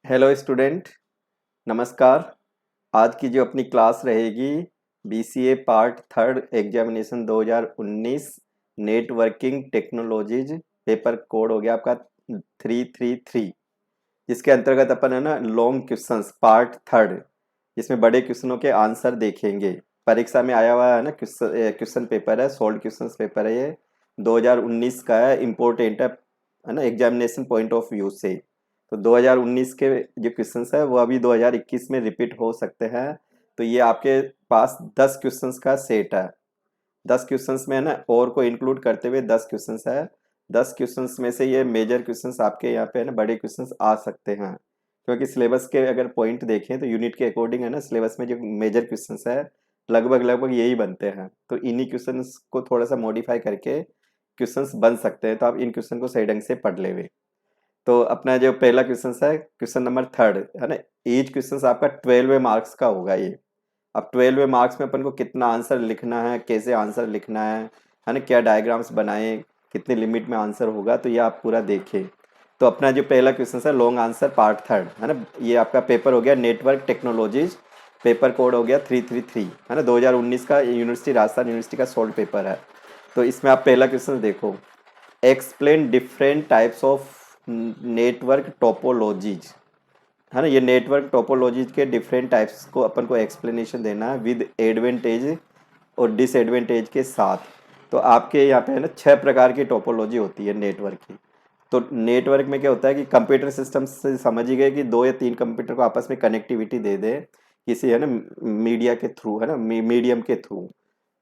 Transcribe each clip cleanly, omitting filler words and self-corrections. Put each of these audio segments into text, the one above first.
Hello student, नमस्कार। आज की जो अपनी क्लास रहेगी BCA part third examination 2019 networking technologies paper code हो गया आपका 333, जिसके अंतर्गत अपन है ना लॉन्ग क्वेश्चंस पार्ट थर्ड, जिसमें बड़े क्वेश्चनों के आंसर देखेंगे। परीक्षा में आया हुआ है ना क्वेश्चन पेपर है, सोल्ड क्वेश्चंस पेपर है ये 2019 का है, इम्पोर्टेंट है ना एग्जामिनेशन पॉइंट ऑफ व्यू से। तो 2019 के जो क्वेश्चंस है वो अभी 2021 में रिपीट हो सकते हैं। तो ये आपके पास 10 क्वेश्चंस का सेट है। 10 क्वेश्चंस में है ना और को इंक्लूड करते हुए 10 क्वेश्चंस है। 10 क्वेश्चंस में से ये मेजर क्वेश्चंस आपके यहाँ पे है ना बड़े क्वेश्चंस आ सकते हैं, क्योंकि सिलेबस के अगर पॉइंट देखें तो यूनिट के अकॉर्डिंग है ना सिलेबस में जो मेजर क्वेश्चंस है लगभग लगभग यही बनते हैं। तो इन्हीं क्वेश्चंस को थोड़ा सा मॉडिफाई करके क्वेश्चंस बन सकते हैं, तो आप इन क्वेश्चन को सही ढंग से पढ़ लेवे। तो अपना जो पहला क्वेश्चन है क्वेश्चन नंबर थर्ड है ना, ईच क्वेश्चन आपका 12 मार्क्स का होगा ये। अब 12 मार्क्स में अपन को कितना आंसर लिखना है, कैसे आंसर लिखना है ना, क्या डायग्राम्स बनाए, कितनी लिमिट में आंसर होगा, तो ये आप पूरा देखें। तो अपना जो पहला क्वेश्चन है लॉन्ग आंसर पार्ट थर्ड है ना, ये आपका पेपर हो गया नेटवर्क टेक्नोलॉजीज, पेपर कोड हो गया 333 है ना, 2019 का यूनिवर्सिटी राजस्थान यूनिवर्सिटी का सोल्ड पेपर है। तो इसमें आप पहला क्वेश्चन देखो, explain different types of network topologies है ना। ये नेटवर्क टोपोलॉजीज के डिफरेंट टाइप्स को अपन को एक्सप्लेनेशन देना है विद एडवांटेज और डिसएडवांटेज के साथ। तो आपके यहाँ पे है ना 6 प्रकार की टोपोलॉजी होती है नेटवर्क की। तो नेटवर्क में क्या होता है कि कंप्यूटर सिस्टम से समझ ही गए कि 2 या 3 कंप्यूटर को आपस में कनेक्टिविटी दे दे किसी है ना मीडिया के थ्रू है ना, मीडियम के थ्रू,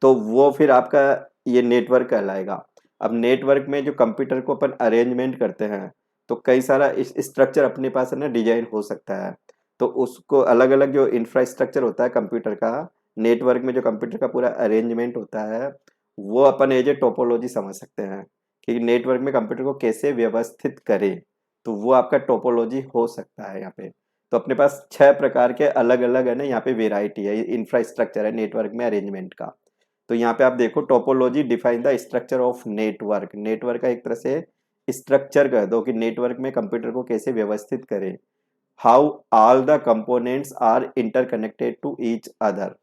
तो वो फिर आपका ये नेटवर्क कहलाएगा। अब नेटवर्क में जो कंप्यूटर को अपन अरेंजमेंट करते हैं तो कई सारा स्ट्रक्चर अपने पास है ना डिजाइन हो सकता है। तो उसको अलग अलग जो इंफ्रास्ट्रक्चर होता है कंप्यूटर का, नेटवर्क में जो कंप्यूटर का पूरा अरेंजमेंट होता है, वो अपन एज ए टोपोलॉजी समझ सकते हैं कि नेटवर्क में कंप्यूटर को कैसे व्यवस्थित करें। तो वो आपका टोपोलॉजी हो सकता है यहाँ पे। तो अपने पास 6 प्रकार के अलग अलग है ना यहाँ पे वेराइटी है, इंफ्रास्ट्रक्चर है नेटवर्क में अरेंजमेंट का। तो यहाँ पे आप देखो, topology define the structure of network. Network का एक तरह से स्ट्रक्चर कह दो कि नेटवर्क में कंप्यूटर को कैसे व्यवस्थित करें। How all the components are interconnected to each other.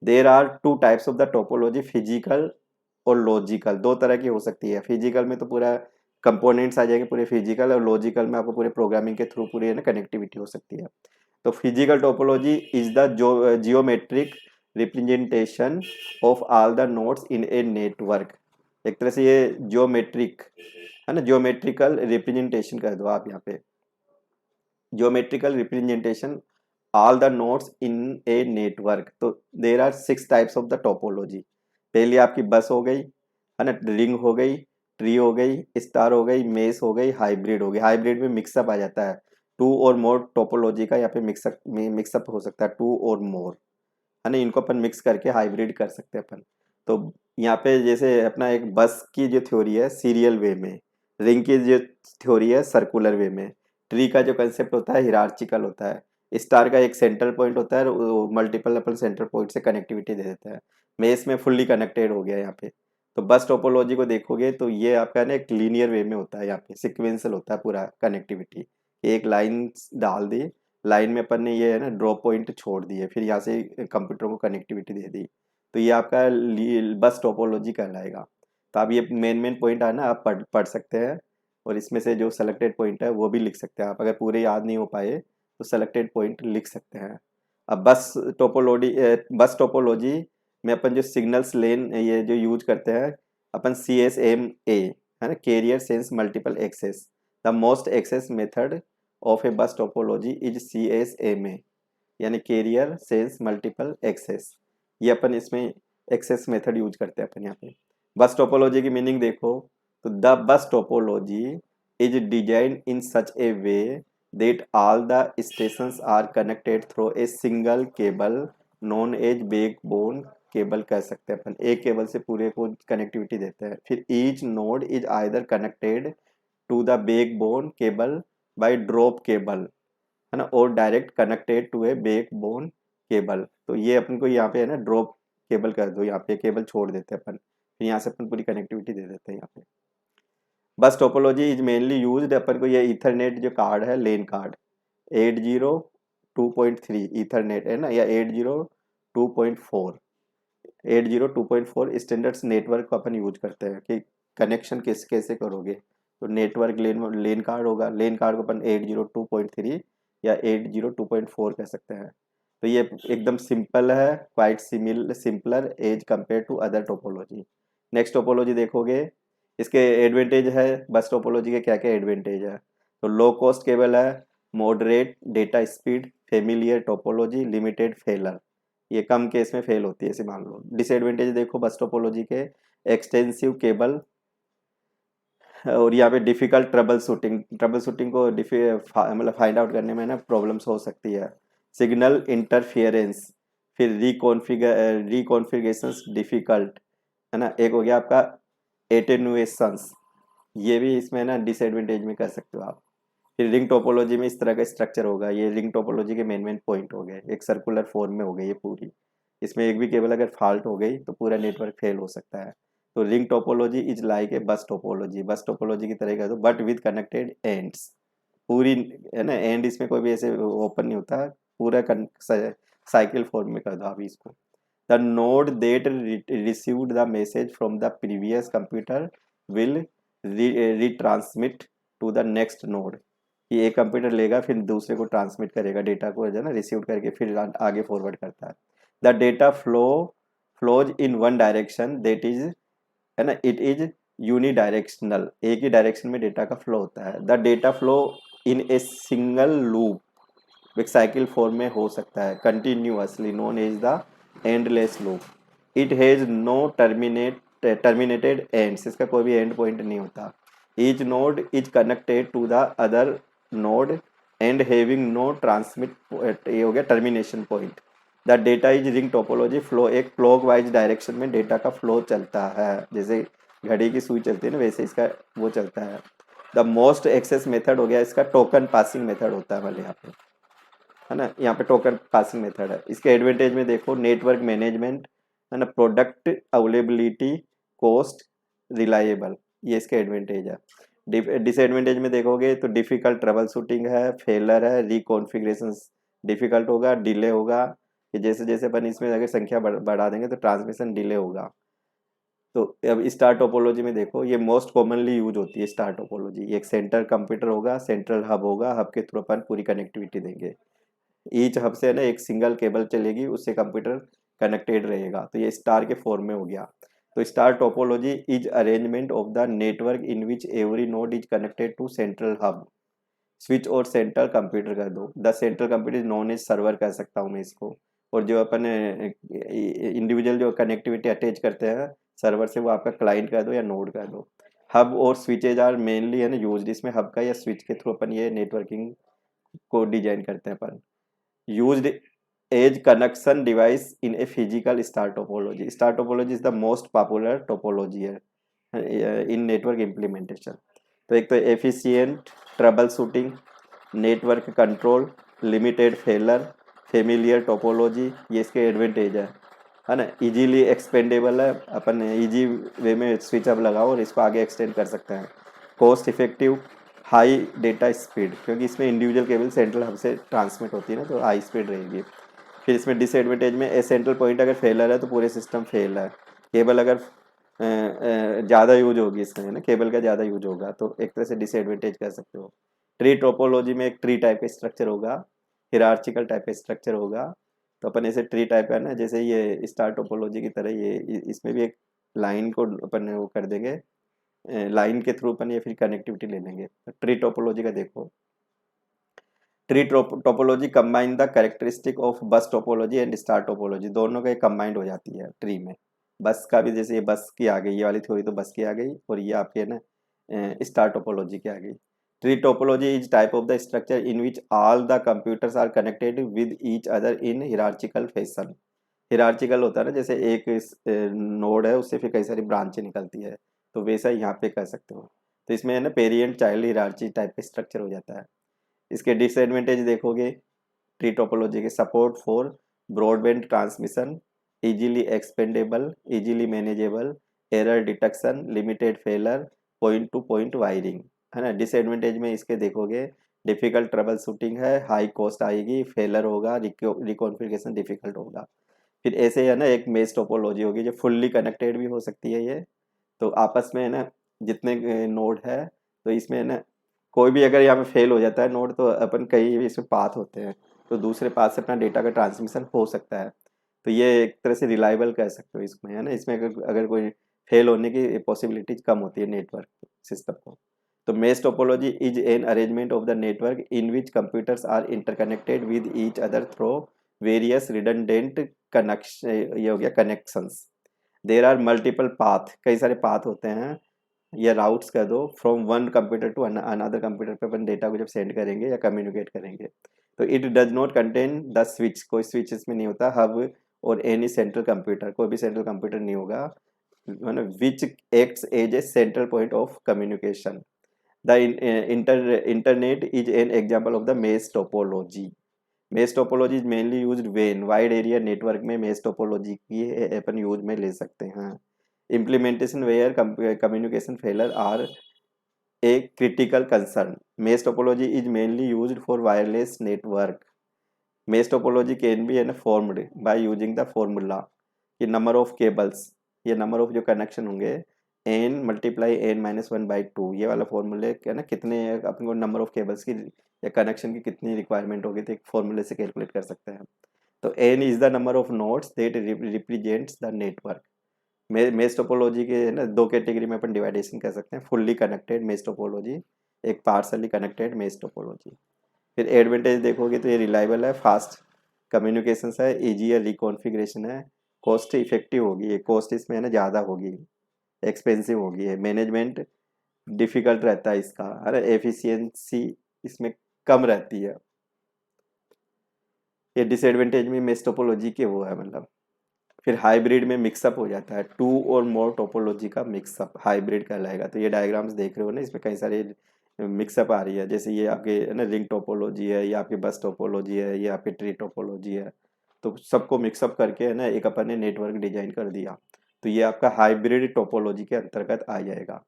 There are two types of the topology, physical और लॉजिकल। दो तरह की हो सकती है। फिजिकल में तो पूरा कंपोनेंट्स आ जाएंगे पूरे फिजिकल, और लॉजिकल में आपको पूरे प्रोग्रामिंग के थ्रू पूरी है ना कनेक्टिविटी हो सकती है। तो physical topology is the geometric representation of all the nodes in a network. एक तरह से ये जियोमेट्रिक है ना, जियोमेट्रिकल रिप्रेजेंटेशन कर दो आप यहाँ पे, geometrical representation all the nodes in a network. तो there are 6 types of the topology. पहली आपकी बस हो गई है ना, रिंग हो गई, ट्री हो गई, स्टार हो गई, मेस हो गई, हाइब्रिड हो गई। हाइब्रिड में मिक्सअप आ जाता है, टू और मोर टोपोलॉजी का यहाँ पे मिक्सअप हो सकता है, टू और मोर है ना, इनको अपन मिक्स करके हाइब्रिड कर सकते हैं अपन। तो यहाँ पे जैसे अपना एक बस की जो थ्योरी है सीरियल वे में, रिंग की जो थ्योरी है सर्कुलर वे में, ट्री का जो कंसेप्ट होता है हिरार्चिकल होता है, स्टार का एक सेंट्रल पॉइंट होता है और मल्टीपल अपन सेंट्रल पॉइंट से कनेक्टिविटी दे देता है। मेस में फुल्ली कनेक्टेड हो गया यहाँ पे। तो बस टोपोलॉजी को देखोगे तो ये आपका ना एक लीनियर वे में होता है, यहाँ पे सिक्वेंशियल होता है पूरा कनेक्टिविटी। एक लाइन डाल दी, लाइन में अपन ने ये है ना ड्रॉप पॉइंट छोड़ दिए, फिर यहाँ से कंप्यूटर को कनेक्टिविटी दे दी। तो ये आपका बस टोपोलॉजी कहलाएगा। तो आप ये मेन मेन पॉइंट है ना आप पढ़ पढ़ सकते हैं, और इसमें से जो सेलेक्टेड पॉइंट है वो भी लिख सकते हैं आप। अगर पूरे याद नहीं हो पाए तो सेलेक्टेड पॉइंट लिख सकते हैं। अब बस टोपोलॉजी में अपन जो सिग्नल्स लेन ये जो यूज करते हैं अपन, CSMA है ना, carrier sense multiple access. The most access method of a bus topology is CSMA, यानी कैरियर सेंस मल्टीपल एक्सेस। ये अपन इसमें एक्सेस मेथड यूज करते हैं अपन यहाँ पे। बस टोपोलॉजी की मीनिंग देखो, तो the bus topology is design in such a way that all the stations are connected through a single cable known as backbone cable कह सकते हैं अपन। एक केबल से पूरे को कनेक्टिविटी देते हैं। फिर each node is either connected to the backbone cable by drop cable है ना, और direct connected to a backbone cable. तो ये अपन को यहाँ पे है ना ड्रॉप केबल कर दो, यहाँ पे केबल छोड़ देते हैं अपन, फिर यहाँ से अपन पूरी कनेक्टिविटी दे देते हैं यहाँ पे। Bus topology is mainly used, अपन को ये ईथरनेट जो कार्ड है लेन कार्ड, 802.3 ईथरनेट है ना, या 802.4, 802.4 स्टैंडर्ड्स नेटवर्क को अपन यूज करते हैं कि कनेक्शन कैसे करोगे। तो नेटवर्क लेन कार्ड होगा, लेन कार्ड को अपन 802.3 या 802.4 कह सकते हैं। तो ये एकदम सिंपल है, quite simpler as compare to other topology. Next topology देखोगे, इसके एडवांटेज है, बस टोपोलॉजी के क्या क्या एडवांटेज है। तो लो कॉस्ट केबल है, moderate data speed, familiar topology, limited failure, ये कम केस में फेल होती है ऐसे मान लो। डिसएडवांटेज देखो बस टोपोलॉजी के, एक्सटेंसिव केबल, और यहाँ पे डिफिकल्ट ट्रबल शूटिंग को मतलब फाइंड आउट करने में ना प्रॉब्लम्स हो सकती है। सिग्नल इंटरफियरेंस, फिर रिकॉन्फ़िगरेशंस डिफिकल्ट, है ना। एक हो गया आपका एटेनुएशंस, ये भी इसमें ना डिसएडवांटेज में कर सकते हो आप। फिर रिंग टोपोलॉजी में इस तरह का स्ट्रक्चर होगा, ये रिंग टोपोलॉजी के मेन पॉइंट हो गए, एक सर्कुलर फॉर्म में हो गई ये पूरी। इसमें एक भी केबल अगर फॉल्ट हो गई तो पूरा नेटवर्क फेल हो सकता है। तो ring topology is like a bus topology की तरह का, तो बट विद कनेक्टेड एंड्स, पूरी, है ना, एंड इसमें कोई भी ऐसे ओपन नहीं होता, पूरा साइकिल फॉर्म में कर दो आप इसको। The node that received the message from the previous computer will retransmit to the next node, कि एक कंप्यूटर लेगा फिर दूसरे को ट्रांसमिट करेगा डेटा को, जो है ना, रिसीव करके फिर आगे फॉरवर्ड करता है। The data flows in one direction, that is, है ना, इट इज यूनिडायरेक्शनल, एक ही डायरेक्शन में डेटा का फ्लो होता है। The data flow in a single loop, एक साइकिल फॉर्म में हो सकता है, continuously, known as the endless loop. It has no terminated ends, इसका कोई भी एंड पॉइंट नहीं होता। Each node is connected to the other node and having no transmit, ये हो गया termination point. The data is ring topology flow, एक clock wise direction में डेटा का फ्लो चलता है, जैसे घड़ी की सुई चलती है ना, वैसे इसका वो चलता है। द मोस्ट एक्सेस मेथड हो गया इसका, टोकन पासिंग मेथड होता है वाले यहाँ पे, है ना, यहाँ पे टोकन पासिंग मेथड है। इसके एडवांटेज में देखो, नेटवर्क मैनेजमेंट, है ना, प्रोडक्ट अवेलेबिलिटी, कॉस्ट, रिलायबल, ये इसके एडवांटेज है। डिसएडवांटेज में देखोगे तो डिफिकल्ट ट्रबल शूटिंग है, फेलर है, रिकॉन्फ़िगरेशन डिफिकल्ट होगा, डिले होगा, कि जैसे जैसे अपन इसमें अगर संख्या बढ़ा देंगे तो ट्रांसमिशन डिले होगा। तो अब स्टार टोपोलॉजी में देखो, ये मोस्ट कॉमनली यूज होती है स्टार टोपोलॉजी। एक सेंटर कंप्यूटर होगा, सेंट्रल हब होगा, हब के थ्रू अपन पूरी कनेक्टिविटी देंगे। ईच हब से ना एक सिंगल केबल चलेगी, उससे कंप्यूटर कनेक्टेड रहेगा, तो ये स्टार के फॉर्म में हो गया। तो star topology is arrangement of the network in which every node is connected to central hub, switch और सेंट्रल कंप्यूटर कर दो। The central computer is known as server कह सकता हूँ मैं इसको, और जो अपन इंडिविजुअल जो कनेक्टिविटी अटैच करते हैं सर्वर से, वो आपका क्लाइंट कर दो या नोड कर दो। हब और स्विचेज आर मेनली, है ना, यूज, इसमें हब का या स्विच के थ्रू अपन ये नेटवर्किंग को डिजाइन करते हैं अपन। Used as connection device in a physical star topology, star topology is the most popular topology है इन नेटवर्क इम्प्लीमेंटेशन। तो एक तो efficient trouble shooting, network control, limited failure, familiar topology, ये इसके एडवांटेज है ना। इजीली एक्सपेंडेबल है, अपन easy way में स्विच अप लगाओ और इसको आगे एक्सटेंड कर सकते हैं। Cost effective, high data speed, क्योंकि इसमें इंडिविजुअल केबल सेंट्रल हब से ट्रांसमिट होती है ना, तो हाई स्पीड रहेगी। फिर इसमें डिसएडवांटेज में, ए सेंट्रल पॉइंट अगर फेलर है तो पूरे सिस्टम फेल है। केबल अगर ज़्यादा यूज होगी इसमें, है ना, केबल का ज़्यादा यूज होगा, तो एक तरह से डिसएडवांटेज कह सकते हो। ट्री टोपोलॉजी में एक ट्री टाइप का स्ट्रक्चर होगा, हिरार्चिकल टाइप का स्ट्रक्चर होगा। तो अपन ऐसे ट्री टाइप का ना, जैसे ये स्टार टोपोलॉजी की तरह, ये इसमें भी एक लाइन को अपन वो कर देंगे, लाइन के थ्रू अपन ये फिर कनेक्टिविटी ले लेंगे। ट्री टोपोलॉजी का देखो, tree topology combine the characteristic of बस टोपोलॉजी एंड स्टार टोपोलॉजी, दोनों का कंबाइंड हो जाती है ट्री में। बस का भी, जैसे ये बस की आ गई, ये वाली थ्योरी तो बस की आ गई, और ये आपके ना स्टार टोपोलॉजी की आ गई। Tree topology is type of the structure in which all the computers are connected with each other in hierarchical fashion. Hierarchical होता है ना, जैसे एक नोड है, उससे फिर कई सारी ब्रांचें निकलती है, तो वैसा यहाँ पे कर सकते हो। तो इसमें है ना पेरेंट चाइल्ड हिरार्ची टाइप का स्ट्रक्चर हो जाता है। इसके डिसएडवांटेज देखोगे, ट्री टोपोलॉजी के, support for broadband transmission, easily expandable, easily manageable, error detection, limited failure, point to point wiring, है ना। डिसएडवांटेज में इसके देखोगे, डिफ़िकल्ट ट्रबल शूटिंग है, हाई कॉस्ट आएगी, फेलर होगा, रिकॉन्फ़िगरेशन डिफ़िकल्ट होगा। फिर ऐसे है ना एक मेश टोपोलॉजी होगी जो फुल्ली कनेक्टेड भी हो सकती है ये। तो आपस में है ना जितने नोड है, तो इसमें है ना कोई भी अगर यहाँ पे फेल हो जाता है नोड, तो अपन कई इसमें पाथ होते हैं, तो दूसरे पाथ से अपना डेटा का ट्रांसमिशन हो सकता है। तो ये एक तरह से रिलायबल कह सकते हो इसमें, है ना। इसमें अगर अगर कोई फेल होने की पॉसिबिलिटीज कम होती है नेटवर्क सिस्टम को। तो mesh topology is an arrangement of the network in which computers are interconnected with each other through various redundant connection, ये हो गया connections. There are multiple path, कई सारे पाथ होते हैं या राउट्स कर दो, from one computer to another computer पे अपन डेटा को जब सेंड करेंगे या कम्युनिकेट करेंगे। तो it does not contain the switch, कोई स्विच इसमें नहीं होता, हब और एनी सेंट्रल कंप्यूटर, कोई भी सेंट्रल कंप्यूटर नहीं होगा, which acts as a central point of communication. The internet is an example of the mesh topology. Mesh topology is mainly used when wide area network में mesh topology की अपन use में ले सकते हैं। Implementation where communication failure are a critical concern. Mesh topology is mainly used for wireless network. Mesh topology can be an formed by using the formula कि number of cables, ये number of जो connection होंगे n multiply n minus one by two, ये वाला फॉर्मूले है ना, कितने अपन को नंबर ऑफ केबल्स की या कनेक्शन की कितनी रिक्वायरमेंट होगी तो एक फॉर्मूले से कैलकुलेट कर सकते हैं। तो n is the number of nodes that represents the network. Mesh topology के है ना दो कैटेगरी में अपन डिवाइडेशन कर सकते हैं, फुल्ली कनेक्टेड मेश टोपोलॉजी, एक पार्सली कनेक्टेड मेश टोपोलॉजी। फिर एडवांटेज देखोगे तो ये रिलायबल है, फास्ट कम्युनिकेशन है, ईजियर रिकॉन्फ़िगरेशन है, कॉस्ट इफेक्टिव होगी, ये कॉस्ट इसमें है ना ज़्यादा होगी, एक्सपेंसिव होगी, है मैनेजमेंट डिफिकल्ट रहता है इसका, है ना, एफिशिएंसी इसमें कम रहती है। ये डिसएडवांटेज में मेश टोपोलॉजी के वो है मतलब। फिर हाइब्रिड में मिक्सअप हो जाता है, टू और मोर टोपोलॉजी का मिक्सअप हाइब्रिड कहलाएगा। तो ये डायग्राम्स देख रहे हो ना, इसमें कई सारे मिक्सअप आ रही है, जैसे ये आपके है ना रिंग टोपोलॉजी है, ये आपकी बस टोपोलॉजी है, ये आपकी ट्री टोपोलॉजी है। तो सबको मिक्सअप करके है ना एक अपन ने नेटवर्क डिजाइन कर दिया, तो ये आपका हाइब्रिड टोपोलॉजी के अंतर्गत आ जाएगा।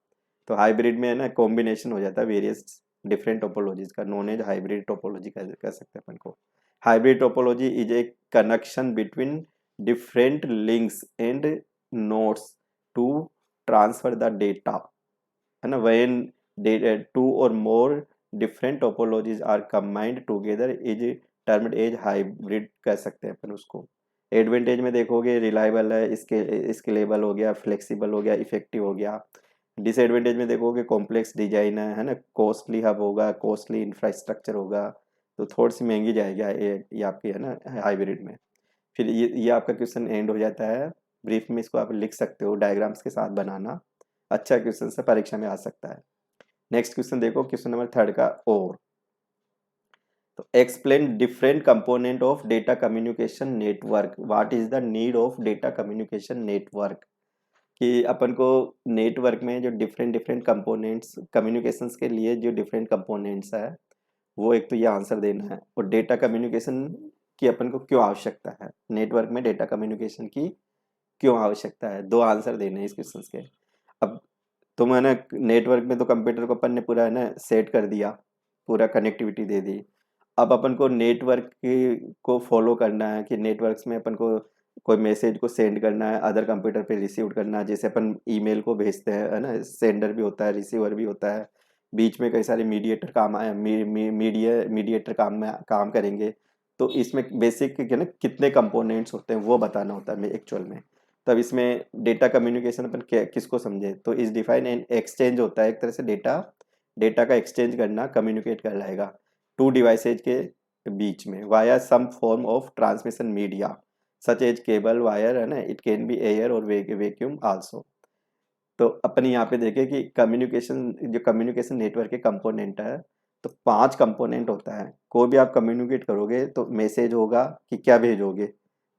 तो हाइब्रिड में है ना कॉम्बिनेशन हो जाता है वेरियस डिफरेंट टोपोलॉजीज का, नोन एज हाइब्रिड टोपोलॉजी कह सकते हैं अपन को। Hybrid topology is a connection between different links and nodes to transfer the data, है ना। when two or more different topologies are combined together is termed as hybrid कह सकते हैं अपन उसको। एडवांटेज में देखोगे रिलायबल है, स्केलेबल हो गया, फ्लेक्सिबल हो गया, इफेक्टिव हो गया। डिसएडवांटेज में देखोगे कॉम्प्लेक्स डिजाइन है ना, कॉस्टली हब होगा, कॉस्टली इंफ्रास्ट्रक्चर होगा, तो थोड़ी सी महंगी जाएगी ये आपकी है ना हाइब्रिड में। फिर ये आपका क्वेश्चन एंड हो जाता है। ब्रीफ में इसको आप लिख सकते हो डायग्राम्स के साथ बनाना, अच्छा क्वेश्चन से परीक्षा में आ सकता है। नेक्स्ट क्वेश्चन देखो, क्वेश्चन नंबर 3 का और। तो explain different component of data communication network, what is the need of data communication network. कि अपन को नेटवर्क में जो डिफरेंट डिफरेंट कंपोनेंट्स कम्युनिकेशंस के लिए जो डिफरेंट कंपोनेंट्स है, वो एक तो ये आंसर देना है, और डेटा कम्युनिकेशन की अपन को क्यों आवश्यकता है, नेटवर्क में डेटा कम्युनिकेशन की क्यों आवश्यकता है, दो आंसर देने हैं इस क्वेश्चन के। अब तुम है ना नेटवर्क में तो कंप्यूटर को अपन ने पूरा है ना सेट कर दिया, पूरा कनेक्टिविटी दे दी। अब अपन को नेटवर्क को फॉलो करना है कि नेटवर्क्स में अपन को कोई मैसेज को सेंड करना है, अदर कंप्यूटर पे रिसीव करना है, जैसे अपन ईमेल को भेजते हैं है ना, सेंडर भी होता है रिसीवर भी होता है, बीच में कई सारे मीडिएटर काम आए, मीडिएटर काम करेंगे। तो इसमें बेसिक है ना कितने कंपोनेंट्स होते हैं वो बताना होता है एक्चुअल में। तब इसमें डेटा कम्युनिकेशन अपन किसको समझे, तो इस डिफाइन एंड एक्सचेंज होता है एक तरह से डेटा डेटा का एक्सचेंज करना, कम्युनिकेट कहलाएगा टू डिवाइसेज के बीच में via some form of transmission media such as cable wire, है ना, इट कैन बी एयर और वैक्यूम आल्सो। तो अपन यहाँ पे देखें कि कम्युनिकेशन नेटवर्क के कंपोनेंट है, तो 5 कंपोनेंट होता है। कोई भी आप कम्युनिकेट करोगे तो मैसेज होगा कि क्या भेजोगे,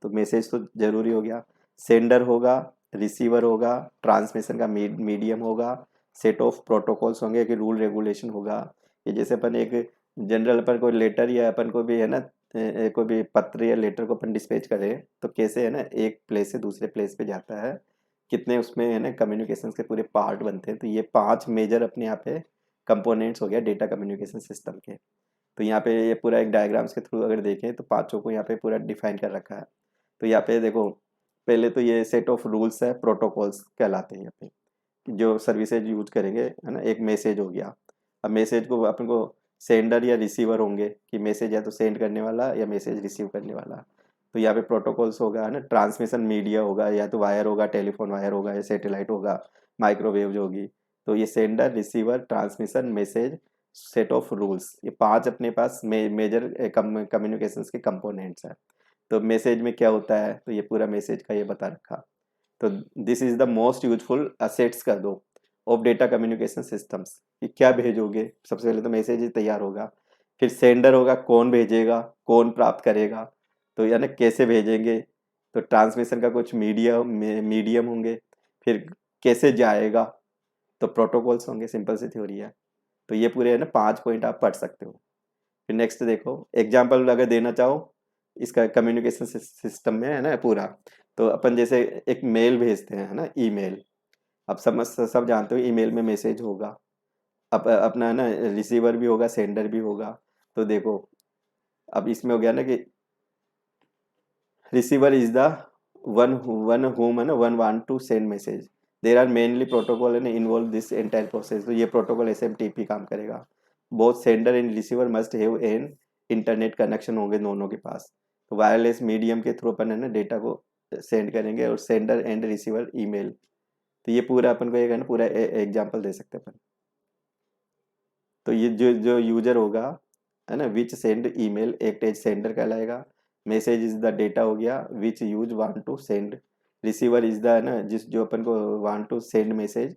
तो मैसेज तो जरूरी हो गया, सेंडर होगा, रिसीवर होगा, ट्रांसमिशन का मीडियम होगा, सेट ऑफ प्रोटोकॉल्स होंगे कि रूल रेगुलेशन होगा। ये जैसे अपन एक जनरल पर कोई लेटर या अपन को भी है ना कोई भी पत्र या लेटर को अपन डिस्पैच करें तो कैसे है ना एक प्लेस से दूसरे प्लेस पे जाता है, कितने उसमें है ना कम्युनिकेशन के पूरे पार्ट बनते हैं। तो ये 5 मेजर अपने यहाँ पे कंपोनेंट्स हो गया डेटा कम्युनिकेशन सिस्टम के। तो यहाँ पे ये पूरा एक डायग्राम्स के थ्रू अगर देखें तो पांचों को यहाँ पे पूरा डिफाइन कर रखा है। तो यहाँ पे देखो, पहले तो ये सेट ऑफ रूल्स है, प्रोटोकॉल्स कहलाते हैं यहाँ पे, जो सर्विसेज यूज करेंगे, है ना। एक मैसेज हो गया, अब मैसेज को अपन को सेंडर या रिसीवर होंगे कि मैसेज या तो सेंड करने वाला या मैसेज रिसीव करने वाला। तो यहाँ पे प्रोटोकॉल्स होगा, है ना। ट्रांसमिशन मीडिया होगा, या तो वायर होगा, टेलीफोन वायर होगा, या सैटेलाइट होगा, माइक्रोवेव होगी। तो ये sender, receiver, transmission, message, set of rules, ये पांच अपने पास मेजर कम्युनिकेशंस के कंपोनेंट्स हैं। तो मैसेज में क्या होता है, तो ये पूरा मैसेज का ये बता रखा। तो this is the most useful assets कर दो ऑफ डेटा कम्युनिकेशन सिस्टम्स, कि क्या भेजोगे। सबसे पहले तो मैसेज ही तैयार होगा, फिर सेंडर होगा, कौन भेजेगा, कौन प्राप्त करेगा, तो यानी कैसे भेजेंगे। तो ट्रांसमिशन का कुछ मीडियम होंगे, फिर कैसे जाएगा, तो प्रोटोकॉल्स होंगे। सिंपल सी थ्योरी है। तो ये पूरे है ना 5 पॉइंट आप पढ़ सकते हो। फिर नेक्स्ट देखो, एग्जाम्पल अगर देना चाहो इसका कम्युनिकेशन सिस्टम में, है ना पूरा। तो अपन जैसे एक मेल भेजते हैं, है ना, ईमेल। अब सब जानते हो ईमेल में मैसेज होगा, अपना है ना रिसीवर भी होगा, सेंडर भी होगा। तो देखो, अब इसमें हो गया ना कि receiver is the one whom है ना one want to send message. There are mainly protocol and involve this entire process. तो ये प्रोटोकॉल SMTP काम करेगा। Both sender and receiver must have an internet connection होंगे दोनों के पास। तो वायरलेस मीडियम के थ्रू अपन है ना डेटा को सेंड करेंगे, और सेंडर एंड रिसीवर ईमेल। तो ये पूरा अपन को एक है ना पूरा एग्जांपल दे सकते हैं अपन। तो ये जो जो यूजर होगा, है ना, which send email act as sender कहलाएगा। मैसेज इज द डेटा हो गया which use want to send. Receiver is the, है ना, जिस जो अपन को वांट टू सेंड मैसेज।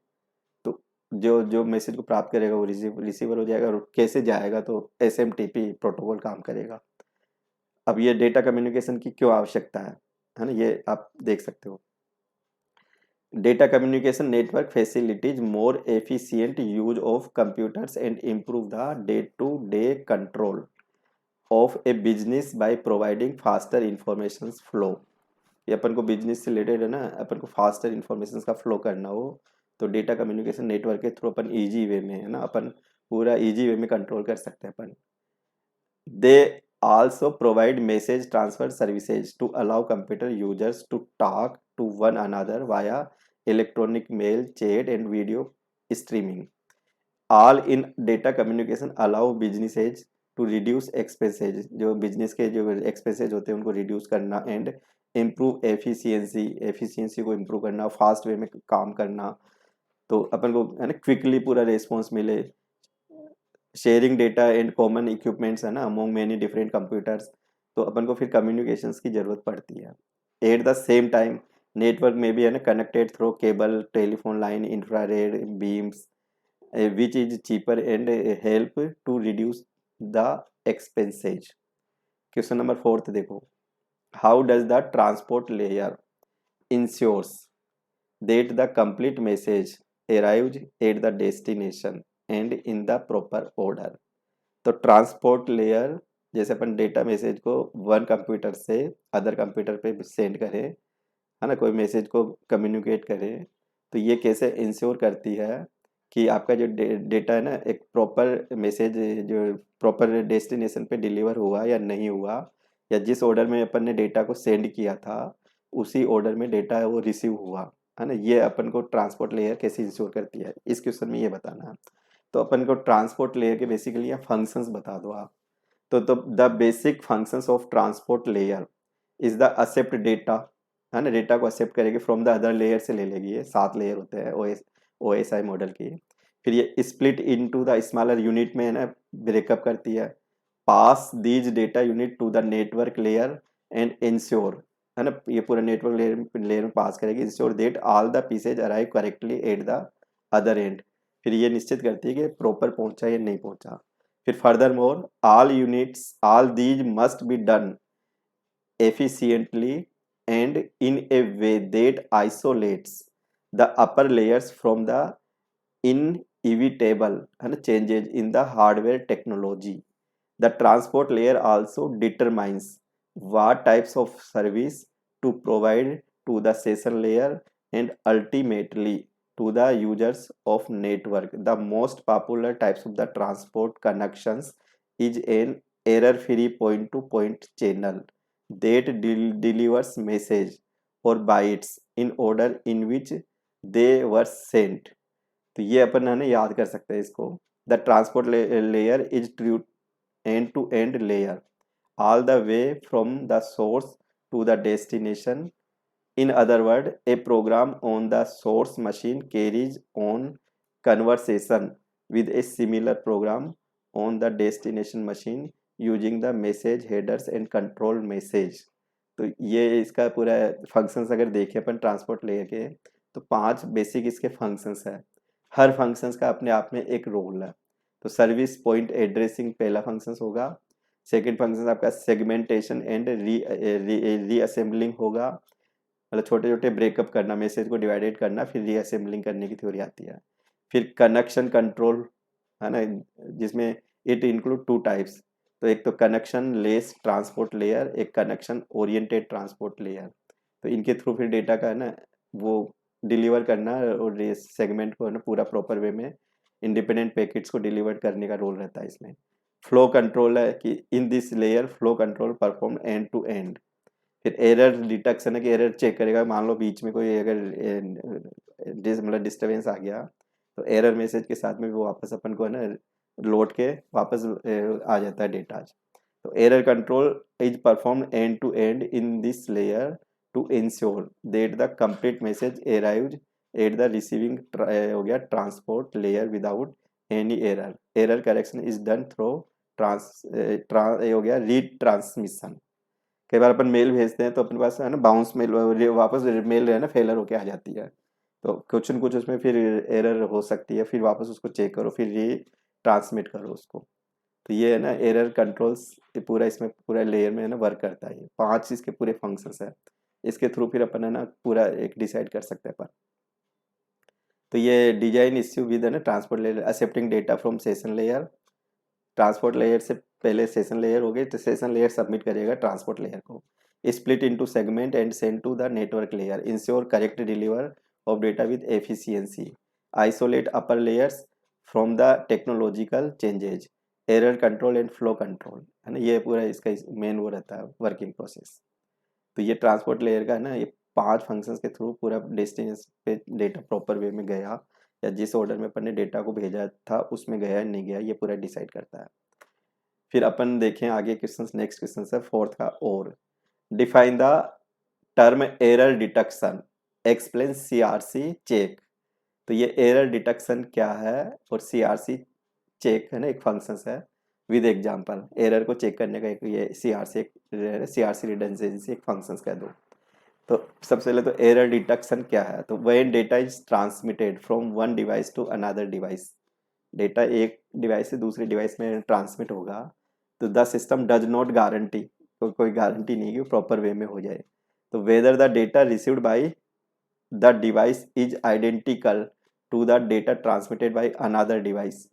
तो जो जो मैसेज को प्राप्त करेगा वो रिसीवर हो जाएगा, और कैसे जाएगा तो SMTP प्रोटोकॉल काम करेगा। अब ये डेटा कम्युनिकेशन की क्यों आवश्यकता है ना, ये आप देख सकते हो। Data communication network facilitates more efficient use of computers and improve the day-to-day control of a business by providing faster information flow. ये अपन को बिजनेस से रिलेटेड है ना, अपन को फास्टर इंफॉर्मेशन का फ्लो करना हो, तो डेटा कम्युनिकेशन नेटवर्क के थ्रू अपन इजी वे में, है ना, अपन पूरा इजी वे में कंट्रोल कर सकते हैं अपन। They also provide message transfer services to allow computer users to talk to one another via electronic mail, chat, and video streaming. All in data communication allow businesses to reduce expenses, जो business के जो expenses होते हैं उनको reduce करना, and improve efficiency को improve करना, fast way में काम करना। तो अपन को है ना क्विकली पूरा रिस्पॉन्स मिले। Sharing data and common equipments है ना अमोंग मेनी डिफरेंट कंप्यूटर्स। तो अपन को फिर कम्युनिकेशंस की ज़रूरत पड़ती है। At the same time network में भी है ना connected through cable, telephone line, infrared beams, which is cheaper and help to reduce the expenses. Question number 4 देखो, how does the transport layer ensures that the complete message arrives at the destination and in the proper order। तो transport layer, जैसे अपन data message को one computer से other computer पे send करें, है ना, कोई मैसेज को कम्युनिकेट करें, तो ये कैसे इंश्योर करती है कि आपका जो डेटा है ना एक प्रॉपर मैसेज जो प्रॉपर डेस्टिनेशन पे डिलीवर हुआ या नहीं हुआ, या जिस ऑर्डर में अपन ने डेटा को सेंड किया था उसी ऑर्डर में डेटा है वो रिसीव हुआ, है ना। ये अपन को ट्रांसपोर्ट लेयर कैसे इंश्योर करती है, इस क्वेश्चन में ये बताना है। तो अपन को ट्रांसपोर्ट लेयर के बेसिकली यहाँ फंक्शंस बता दो आप। तो the basic functions of transport layer is the accept data, है ना, डेटा को एक्सेप्ट करेगी फ्रॉम द अदर लेयर से ले लेगी। ये 7 लेयर होते हैं OSI मॉडल की। फिर ये split into the smaller unit में है ना ब्रेकअप करती है। Pass these data unit to the network layer and ensure, है ना, ये पूरा नेटवर्क लेयर में पास करेगी। Ensure that all the pieces arrive correctly at the other end. फिर ये निश्चित करती है कि प्रॉपर पहुंचा या नहीं पहुंचा। फिर further more all these must be done efficiently and in a way that isolates the upper layers from the inevitable changes in the hardware technology. The transport layer also determines what types of service to provide to the session layer and ultimately to the users of network. The most popular types of the transport connections is an error-free point-to-point channel that delivers message or bytes in order in which they were sent. तो ये अपन है ना याद कर सकते हैं इसको. The transport layer is true end to end layer all the way from the source to the destination. In other words, a program on the source machine carries on conversation with a similar program on the destination machine using the message headers and control message. तो ये इसका पूरा functions अगर देखें अपन transport layer के, तो 5 basic इसके functions है. हर फंक्शंस का अपने आप में एक रोल है. तो सर्विस पॉइंट एड्रेसिंग पहला फंक्शंस होगा. सेकंड फंक्शन आपका सेगमेंटेशन एंड रीअसेंबलिंग होगा, मतलब छोटे छोटे ब्रेकअप करना, मैसेज को डिवाइडेड करना, फिर रीअसेंबलिंग करने की थ्योरी आती है. फिर कनेक्शन कंट्रोल है ना, जिसमें इट इंक्लूड 2 टाइप्स. तो एक तो कनेक्शन लेस ट्रांसपोर्ट लेयर, एक कनेक्शन ओरिएंटेड ट्रांसपोर्ट लेयर. तो इनके थ्रू फिर डेटा का है ना वो डिलीवर करना और सेगमेंट को है ना पूरा प्रॉपर वे में इंडिपेंडेंट पैकेट्स को डिलीवर करने का रोल रहता है इसमें. फ्लो कंट्रोल है कि in this layer flow control perform end to end. फिर एरर डिटेक्शन है कि एरर चेक करेगा, मान लो बीच में कोई अगर मतलब डिस्टर्बेंस आ गया तो एरर मैसेज के साथ में वो वापस अपन को है ना लौट के वापस आ जाता है डेटा. तो error control is perform end to end in this layer to ensure that the complete message arrives at the receiving हो गया transport layer without any error. Error correction is done through हो गया read transmission. कई बार अपन mail भेजते हैं तो अपने पास है ना बाउंस मेल वापस मेल है ना फेलर होके आ जाती है. तो कुछ न कुछ उसमें फिर एरर हो सकती है, फिर वापस उसको चेक करो, फिर री ट्रांसमिट करो उसको. तो ये है ना एरर कंट्रोल्स पूरा इसमें पूरा लेयर में है ना वर्क करता है. ये 5 इसके पूरे फंक्शंस है. इसके थ्रू फिर अपन है ना पूरा एक डिसाइड कर सकते हैं अपन. तो ये डिजाइन इश्यू विद है ना transport layer accepting data from session layer. Transport layer से पहले सेशन लेयर हो गई, तो सेशन लेयर सबमिट करेगा ट्रांसपोर्ट लेयर को. Split into segment and send to the network layer. Ensure correct deliver of data with efficiency. Isolate upper layers from the technological changes. Error control and flow control है ना, ये पूरा इसका main वो रहता है working process. तो ये ट्रांसपोर्ट लेयर का है ना, ये 5 फंक्शंस के थ्रू पूरा डेस्टिनेशन पे डेटा प्रॉपर वे में गया या जिस ऑर्डर में अपन ने डेटा को भेजा था उसमें गया नहीं गया, ये पूरा डिसाइड करता है. फिर अपन देखें आगे क्वेश्चन. नेक्स्ट क्वेश्चन है 4th का. और define the term error detection, explain CRC check. तो ये एरर डिटेक्शन क्या है और सीआरसी चेक है ना एक फंक्शन है विद एग्जांपल. एरर को चेक करने का एक ये सीआरसी रिडंडेंसी एक फंक्शन कह दो. तो सबसे पहले तो एरर डिटेक्शन क्या है. तो when data is transmitted from one device to another device. Data एक डिवाइस से दूसरे डिवाइस में ट्रांसमिट होगा तो the system does not guarantee, तो कोई गारंटी नहीं कि प्रॉपर वे में हो जाए. तो whether the data received by the device is identical to the data transmitted by another device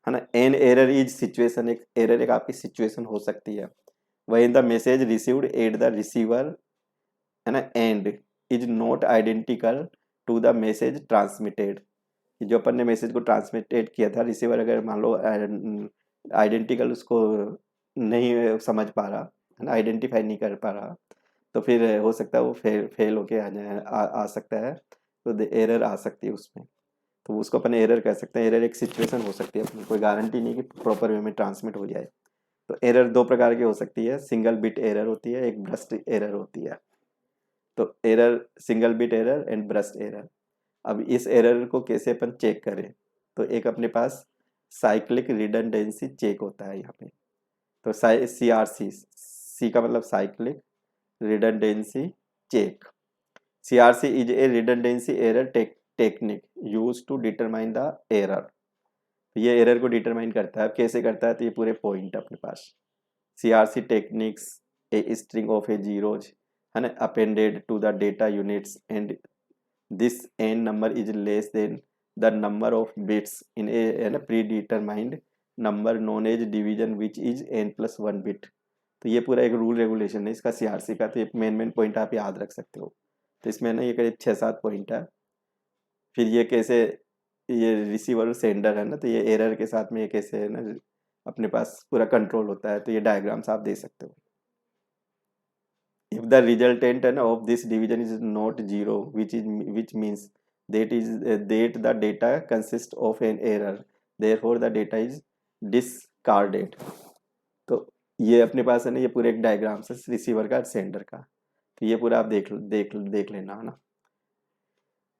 है ना. एन एरर इज सिचुएशन, एक एरर एक आपकी सिचुएशन हो सकती है. When the message received at the receiver है ना and is not identical to the message transmitted. जो अपन ने मैसेज को ट्रांसमिटेड किया था रिसीवर अगर मान लो आइडेंटिकल उसको नहीं समझ पा रहा है ना, आइडेंटिफाई नहीं कर पा रहा, तो फिर हो सकता है वो फेल होके आ सकता है. तो एरर आ सकती है उसमें. तो उसको अपन एरर कह सकते हैं. एरर एक सिचुएशन हो सकती है, अपनी कोई गारंटी नहीं कि प्रॉपर वे में ट्रांसमिट हो जाए. तो एरर 2 प्रकार की हो सकती है. सिंगल बिट एरर होती है, एक ब्रस्ट एरर होती है. तो error single bit error and burst error. अब इस एरर को कैसे अपन चेक करें. तो एक अपने पास साइक्लिक रिडंडेंसी चेक होता है यहाँ पे. तो सीआरसी, सी का मतलब cyclic redundancy check. CRC is a redundancy error technique use to determine the error. तो ये एरर को डिटरमाइन करता है. अब कैसे करता है, तो ये पूरे पॉइंट अपने पास. CRC techniques a string of a zeros है ना appended to the data units and this n number is less than the number of bits in a predetermined number known as division which is n plus 1 bit. तो ये पूरा एक rule regulation है इसका CRC का. तो ये main point आप याद रख सकते हो. तो इसमें ना ये करीब 6-7 पॉइंट है. फिर ये कैसे ये रिसीवर सेंडर है ना, तो ये एरर के साथ में ये कैसे है ना अपने पास पूरा कंट्रोल होता है। तो ये डायग्राम्स आप दे सकते हो। इफ द रिजल्टेंट है ना of this division is not zero which means that the data consists of an error, therefore the data is discarded। तो ये अपने पास है ना, ये पूरे एक डायग्राम है रिसीवर का सेंडर का। तो ये पूरा आप देख लेना है ना।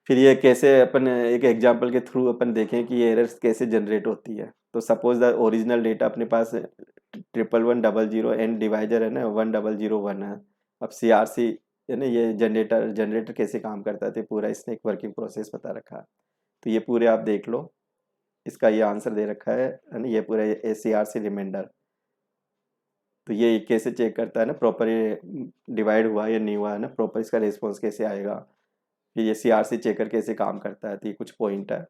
फिर ये कैसे अपन एक एग्जांपल के थ्रू अपन देखें कि ये एरर्स कैसे जनरेट होती है। तो सपोज द ओरिजिनल डेटा अपने पास 1100 एंड डिवाइजर है ना 1001 है। अब CRC है ना, ये जनरेटर कैसे काम करता है, तो पूरा इसने एक वर्किंग प्रोसेस बता रखा है। तो ये पूरे आप देख लो, इसका ये आंसर दे रखा है ना, ये पूरा CRC रिमाइंडर। तो ये कैसे चेक करता है ना प्रॉपर ये डिवाइड हुआ या नहीं हुआ है ना, प्रॉपर इसका रिस्पॉन्स कैसे आएगा। फिर ये CRC चेकर कैसे काम करता है, तो ये कुछ पॉइंट है,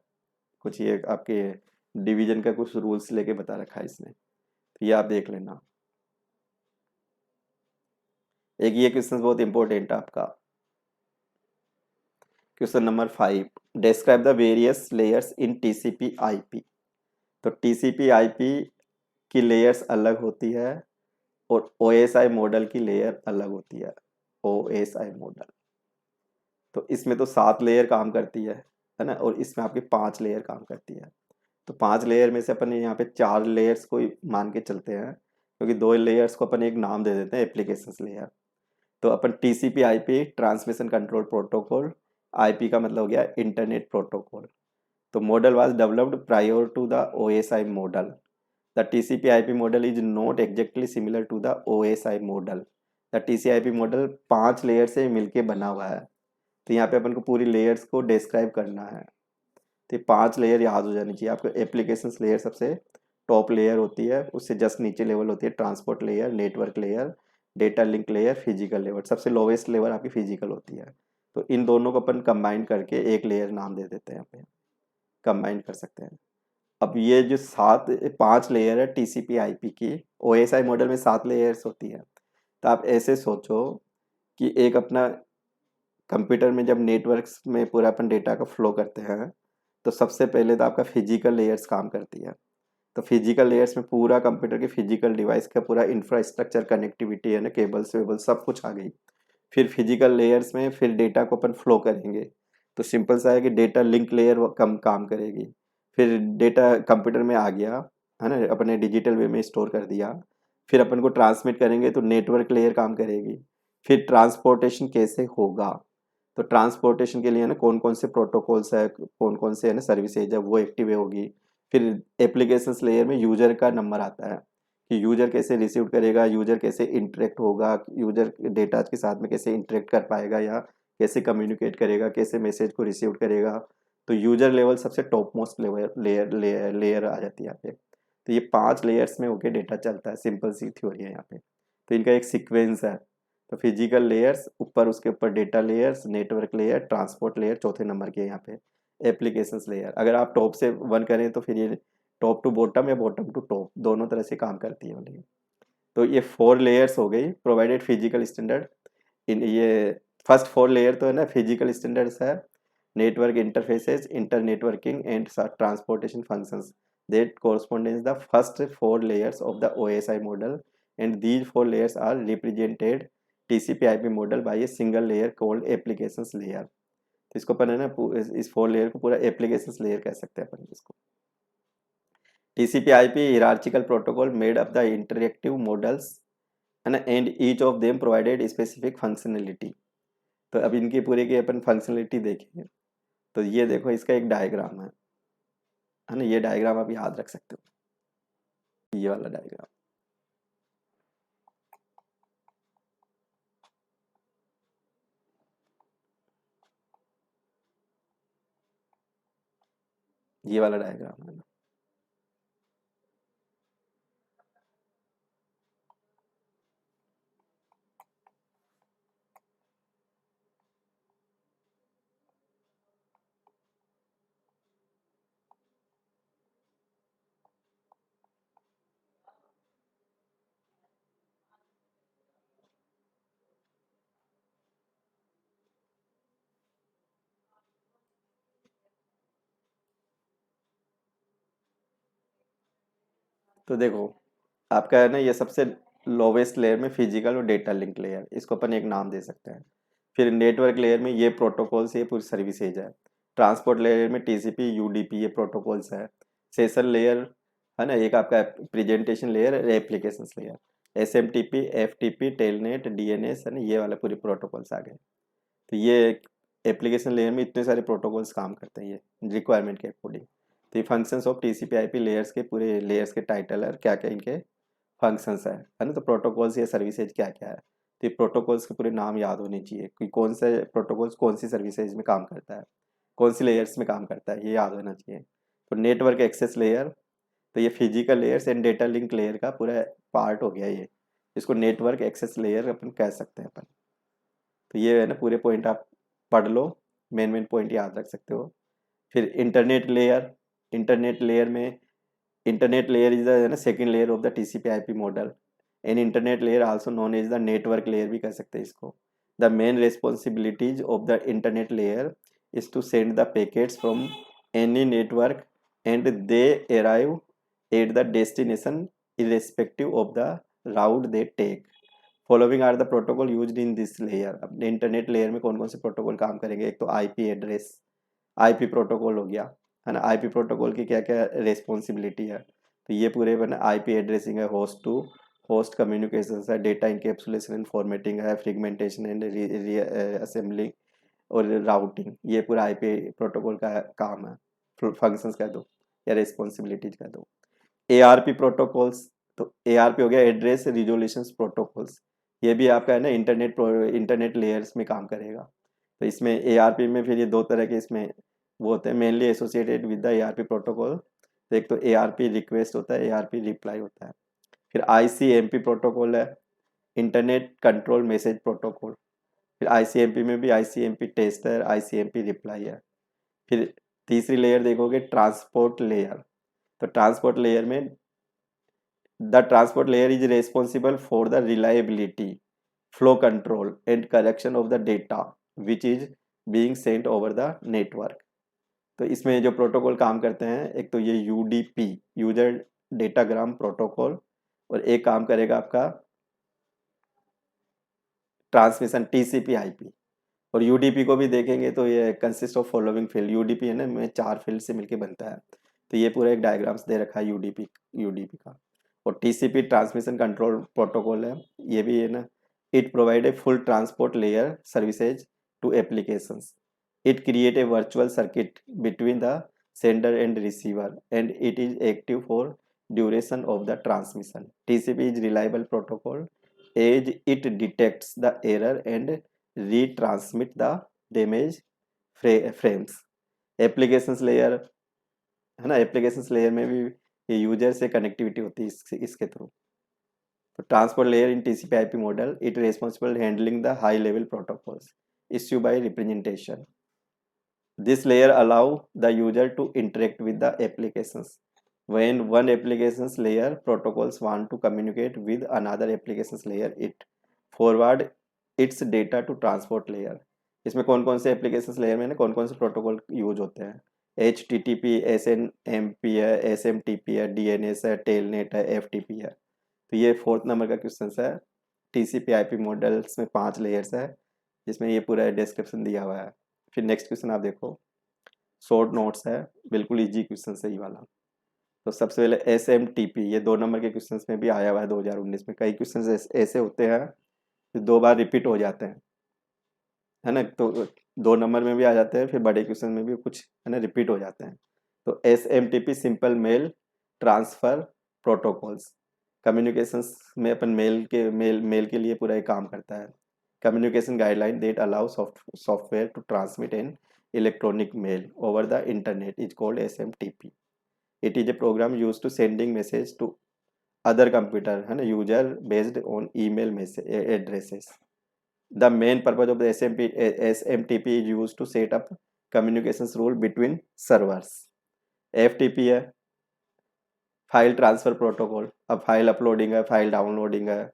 कुछ ये आपके डिवीजन का कुछ रूल्स लेके बता रखा है इसने। तो ये आप देख लेना। एक ये क्वेश्चन बहुत इंपॉर्टेंट है आपका, question number 5। Describe the various layers in TCP/IP। तो TCP/IP की लेयर्स अलग होती है और OSI मॉडल की लेयर अलग होती है। OSI मॉडल, तो इसमें तो 7 लेयर काम करती है ना, और इसमें आपकी 5 लेयर काम करती है। तो 5 लेयर में से अपन यहाँ पे 4 लेयर्स को ही मान के चलते हैं, क्योंकि 2 लेयर्स को अपन एक नाम दे देते हैं एप्लीकेशंस लेयर। तो अपन TCP/IP transmission control protocol, IP का मतलब हो गया इंटरनेट प्रोटोकॉल। तो model was developed prior to the OSI model. The TCP/IP model is not exactly similar to the OSI model. The TCP/IP model 5 layer से मिलके बना हुआ है। तो यहाँ पे अपन को पूरी लेयर्स को डिस्क्राइब करना है। तो ये 5 लेयर याद हो जानी चाहिए आपको। एप्लीकेशंस लेयर सबसे टॉप लेयर होती है, उससे जस्ट नीचे लेवल होती है transport layer, network layer, data link layer, physical level. सबसे लोवेस्ट लेवल आपकी फिजिकल होती है। तो इन दोनों को अपन कंबाइन करके एक लेयर नाम दे देते हैं, यहाँ पे कंबाइन कर सकते हैं। अब ये जो 5 लेयर है TCP/IP की, OSI मॉडल में 7 लेयर्स होती है। तो आप ऐसे सोचो कि एक अपना कंप्यूटर में जब नेटवर्क्स में पूरा अपन डेटा का फ्लो करते हैं, तो सबसे पहले तो आपका फिजिकल लेयर्स काम करती है। तो फिजिकल लेयर्स में पूरा कंप्यूटर के फिजिकल डिवाइस का पूरा इंफ्रास्ट्रक्चर, कनेक्टिविटी है ना, केबल्स वेबल सब कुछ आ गई। फिर फिजिकल लेयर्स में फिर डेटा को अपन फ्लो करेंगे। तो सिंपल सा है कि डेटा लिंक लेयर कम काम करेगी। फिर डेटा कंप्यूटर में आ गया है ना, अपने डिजिटल वे में स्टोर कर दिया। फिर अपन को ट्रांसमिट करेंगे तो नेटवर्क लेयर काम करेगी। फिर ट्रांसपोर्टेशन कैसे होगा, तो ट्रांसपोर्टेशन के लिए ना कौन कौन से प्रोटोकॉल्स है, कौन कौन से है ना सर्विसेज है, वो एक्टिव होगी। फिर एप्लीकेशंस लेयर में यूजर का नंबर आता है कि यूजर कैसे रिसीव करेगा, यूजर कैसे इंटरेक्ट होगा, यूजर डेटा के साथ में कैसे इंटरेक्ट कर पाएगा या कैसे कम्युनिकेट करेगा, कैसे मैसेज को रिसीव करेगा। तो यूजर लेवल सबसे टॉप मोस्ट लेवल लेयर आ जाती है यहाँ पे। तो ये 5 लेयर्स में होके डेटा चलता है, सिंपल सी थ्योरी है यहाँ पे। तो इनका एक सीक्वेंस है। तो फिजिकल लेयर्स ऊपर, उसके ऊपर data layers, network layer, transport layer चौथे नंबर के यहाँ पे, एप्लीकेशंस लेयर। अगर आप टॉप से वन करें तो फिर ये टॉप टू बॉटम या बॉटम टू टॉप दोनों तरह से काम करती है वाली। तो ये 4 लेयर्स हो गई प्रोवाइडेड फिजिकल स्टैंडर्ड। इन ये फर्स्ट 4 लेयर तो है ना फिजिकल स्टैंडर्ड्स है, network interfaces, inter networking and transportation functions that corresponds the first 4 layers of the OSI model, and these 4 layers are represented TCP/IP model by a single layer called applications layer। तो इसको अपन है ना इस 4 layer को पूरा applications layer कह सकते हैं अपन इसको। TCP/IP hierarchical protocol made up the interactive models and each of them provided specific functionality। तो अब इनकी पूरे की अपन फंक्शनलिटी देखेंगे। तो ये देखो इसका एक डायग्राम है ना, ये डायग्राम आप याद रख सकते हो, ये वाला डायग्राम। ये वाला डायग्राम है ना। तो देखो आपका है ना, ये सबसे लोवेस्ट लेयर में फिजिकल और डेटा लिंक लेयर, इसको अपन एक नाम दे सकते हैं। फिर नेटवर्क लेयर में ये प्रोटोकॉल्स, ये पूरी सर्विसेज है। ट्रांसपोर्ट लेयर में टीसीपी यूडीपी ये प्रोटोकॉल्स है। सेशन लेयर है ना, एक आपका presentation layer, application layer, SMTP, FTP, telnet, DNS है ना, ये वाले पूरे प्रोटोकॉल्स आ गए। तो ये एप्लीकेशन लेयर में इतने सारे प्रोटोकॉल्स काम करते हैं ये रिक्वायरमेंट के अकॉर्डिंग। तो ये functions of TCP IP layers के पूरे लेयर्स के टाइटल है, क्या क्या इनके फंक्शंस है ना। तो प्रोटोकॉल्स या सर्विसेज क्या क्या है, तो ये प्रोटोकॉल्स के पूरे नाम याद होने चाहिए कि कौन से प्रोटोकॉल्स कौन सी सर्विसेज में काम करता है, कौन सी लेयर्स में काम करता है, ये याद होना चाहिए। तो नेटवर्क एक्सेस लेयर, तो ये physical layers and data link layer का पूरा पार्ट हो गया ये, इसको नेटवर्क एक्सेस लेयर अपन कह सकते हैं अपन। तो ये है ना पूरे पॉइंट आप पढ़ लो, मेन मेन पॉइंट याद रख सकते हो। फिर इंटरनेट लेयर, इंटरनेट लेयर में internet layer is the second layer of the TCP IP model. An internet layer also known as the network layer भी कह सकते हैं इसको। The main responsibilities of the internet layer is to send the packets from any network and they arrive at the destination irrespective of the route they take. Following are the protocol used in this layer. अब internet layer में कौन कौन से protocol काम करेंगे, एक तो IP address, IP protocol हो गया है ना। आईपी प्रोटोकॉल की क्या क्या रिस्पॉन्सिबिलिटी है, तो ये पूरे बना आईपी एड्रेसिंग है, होस्ट टू होस्ट कम्युनिकेशन है, डेटा इनकेप्सुलेशन एंड फॉर्मेटिंग है, फ्रेगमेंटेशन एंड असेंबलिंग और राउटिंग, ये पूरा आईपी प्रोटोकॉल का काम है। फंक्शंस कह दो या रिस्पॉन्सिबिलिटीज कह दो। एआरपी प्रोटोकॉल्स, तो एआरपी हो गया एड्रेस रिजोल्यूशन प्रोटोकॉल्स, ये भी आपका है ना इंटरनेट लेयर्स में काम करेगा। तो इसमें एआरपी में फिर ये दो तरह के इसमें वो होते हैं mainly associated with the ARP protocol. तो एक तो एआरपी रिक्वेस्ट होता है, एआरपी रिप्लाई होता है। फिर आईसीएमपी प्रोटोकॉल है, इंटरनेट कंट्रोल मैसेज प्रोटोकॉल। फिर आईसीएमपी में भी आईसीएमपी टेस्टर, आईसीएमपी रिप्लाई है। फिर तीसरी लेयर देखोगे ट्रांसपोर्ट लेयर। तो ट्रांसपोर्ट लेयर में the transport layer is responsible for the reliability, flow control and correction of the data which is being sent over the network। तो इसमें जो protocol काम करते हैं, एक तो ये यूडीपी यूजर डेटाग्राम प्रोटोकॉल, और एक काम करेगा आपका ट्रांसमिशन टीसीपी आईपी। और यूडीपी को भी देखेंगे तो ये consist of following field, UDP है ना में 4 फील्ड से मिलके बनता है। तो ये पूरा एक डायग्राम्स दे रखा है यूडीपी यूडीपी का। और टीसीपी ट्रांसमिशन कंट्रोल प्रोटोकॉल है, ये भी है ना, it provide a full transport layer services to applications. It create a virtual circuit between the sender and receiver and it is active for duration of the transmission. TCP is reliable protocol as it detects the error and retransmit the damage frames। Applications layer है ना, applications layer में भी ये user से connectivity होती है इसके थ्रू। तो transport layer in TCP IP model it responsible handling the high level protocols issue by representation. This layer allow the user to interact with the applications when one applications layer protocols want to communicate with another applications layer it forward its data to transport layer। इसमें कौन कौन से applications layer में ना कौन कौन से protocol use होते हैं, H T T P, S N M P है, एस एम टी पी है, डी एन एस है, टेलनेट है, एफ टी पी है। तो ये 4th नंबर का क्वेश्चन है। T C P I P models में 5 लेयर्स है, जिसमें ये पूरा डिस्क्रिप्शन दिया हुआ है। फिर नेक्स्ट क्वेश्चन आप देखो, शॉर्ट नोट्स है, बिल्कुल इजी क्वेश्चन है ये वाला। तो सबसे पहले एस एम टी पी, ये 2 नंबर के क्वेश्चन में भी आया हुआ है 2019 में। कई क्वेश्चन ऐसे होते हैं जो 2 बार रिपीट हो जाते हैं है ना, तो 2 नंबर में भी आ जाते हैं, फिर बड़े क्वेश्चन में भी कुछ है ना रिपीट हो जाते हैं। तो S M T P simple mail transfer protocols, communications में अपन मेल के लिए पूरा एक काम करता है। Communication guideline that allow software to transmit an electronic mail over the internet is called SMTP। It is a program use to sending message to other computer है ना user based on email message addresses. The main purpose of the SMTP is use to set up communications rule between servers. FTP है file transfer protocol. अब file uploading है, file downloading है,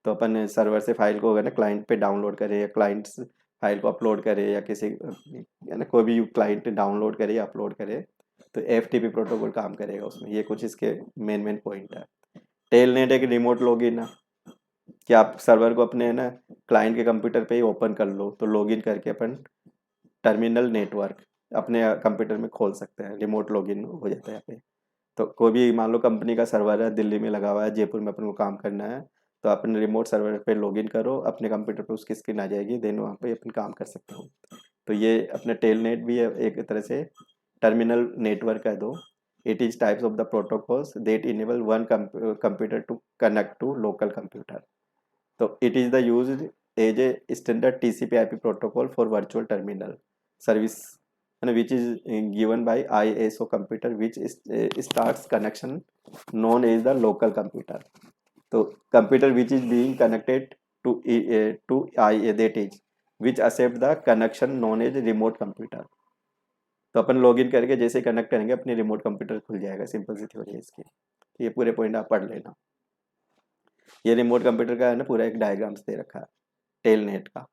तो अपन server से file को है ना client पे डाउनलोड करे, या क्लाइंट फाइल को अपलोड करे, या किसी है ना कोई भी क्लाइंट डाउनलोड करे या अपलोड करे, तो FTP प्रोटोकॉल काम करेगा उसमें। ये कुछ इसके मेन पॉइंट है। टेलनेट एक रिमोट लॉगिन है कि आप सर्वर को अपने है ना क्लाइंट के कंप्यूटर पे ही ओपन कर लो, तो लॉगिन करके अपन टर्मिनल नेटवर्क अपने कंप्यूटर में खोल सकते हैं, रिमोट लॉगिन हो जाता है यहाँ पे। तो कोई भी मान लो कंपनी का सर्वर है, दिल्ली में लगा हुआ है, जयपुर में अपन को काम करना है, तो अपने रिमोट सर्वर पे लॉगिन करो, अपने कंप्यूटर पे उसकी स्क्रीन आ जाएगी, देन वहाँ पे अपन काम कर सकते हो। तो ये अपने टेलनेट भी है एक तरह से टर्मिनल नेटवर्क है दो। It is types of the protocols that enable one computer to connect to local computer. तो it is the used as a standard TCP IP protocol for virtual terminal service and which is given by ISO computer which is, starts connection known as the local computer. तो computer which is being connected to IA that is which accept the connection known as remote computer. तो अपन login करके जैसे connect करेंगे अपनी remote computer खुल जाएगा, simple सी theory है इसकी। ये पूरे पॉइंट आप पढ़ लेना। ये रिमोट कंप्यूटर का है ना पूरा एक डायग्राम्स दे रखा है टेलनेट का।